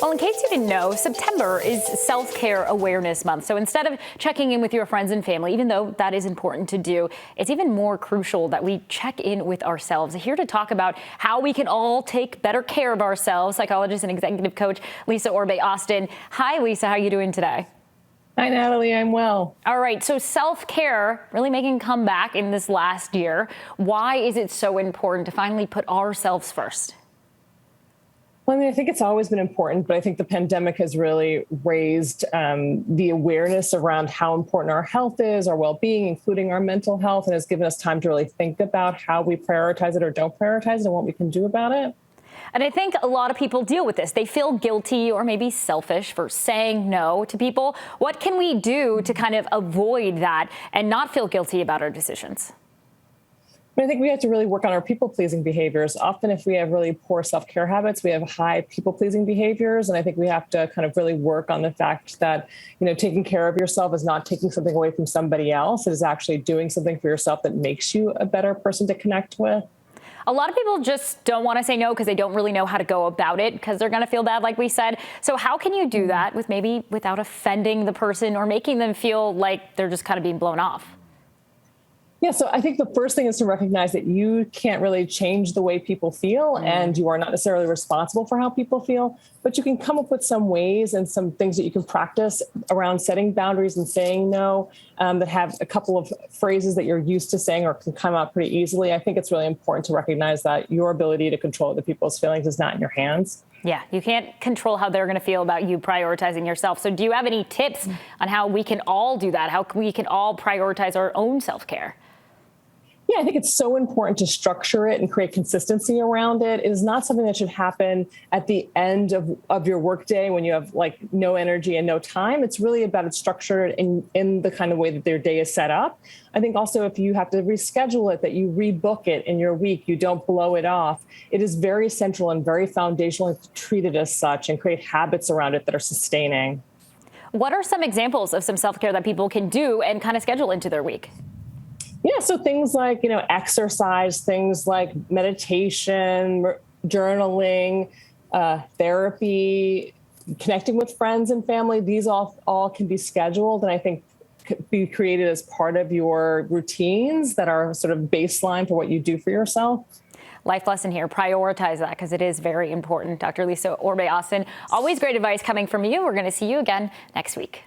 Well, in case you didn't know, September is Self-Care Awareness Month. So instead of checking in with your friends and family, even though that is important to do, it's even more crucial that we check in with ourselves. Here to talk about how we can all take better care of ourselves, psychologist and executive coach Lisa Orbe-Austin. Hi, Lisa. How are you doing today? Hi, Natalie. I'm well. All right. So self-care really making a comeback in this last year. Why is it so important to finally put ourselves first? Well, I mean, I think it's always been important, but I think the pandemic has really raised the awareness around how important our health is, our well-being, including our mental health, and has given us time to really think about how we prioritize it or don't prioritize it and what we can do about it. And I think a lot of people deal with this. They feel guilty or maybe selfish for saying no to people. What can we do to kind of avoid that and not feel guilty about our decisions? I think we have to really work on our people-pleasing behaviors. Often if we have really poor self-care habits, we have high people-pleasing behaviors. And I think we have to kind of really work on the fact that, taking care of yourself is not taking something away from somebody else. It is actually doing something for yourself that makes you a better person to connect with. A lot of people just don't want to say no because they don't really know how to go about it because they're going to feel bad, like we said. So how can you do that without offending the person or making them feel like they're just kind of being blown off? Yeah, so I think the first thing is to recognize that you can't really change the way people feel, and you are not necessarily responsible for how people feel, but you can come up with some ways and some things that you can practice around setting boundaries and saying no that have a couple of phrases that you're used to saying or can come out pretty easily. I think it's really important to recognize that your ability to control other people's feelings is not in your hands. Yeah, you can't control how they're going to feel about you prioritizing yourself. So do you have any tips on how we can all do that? How we can all prioritize our own self-care? Yeah, I think it's so important to structure it and create consistency around it. It is not something that should happen at the end of your workday when you have no energy and no time. It's really about it structured in the kind of way that your day is set up. I think also if you have to reschedule it, that you rebook it in your week, you don't blow it off. It is very central and very foundational to treat it as such and create habits around it that are sustaining. What are some examples of some self-care that people can do and kind of schedule into their week? Yeah, so things like, exercise, things like meditation, journaling, therapy, connecting with friends and family, these all can be scheduled and I think could be created as part of your routines that are sort of baseline for what you do for yourself. Life lesson here, prioritize that because it is very important. Dr. Lisa Orbe-Austin, always great advice coming from you. We're going to see you again next week.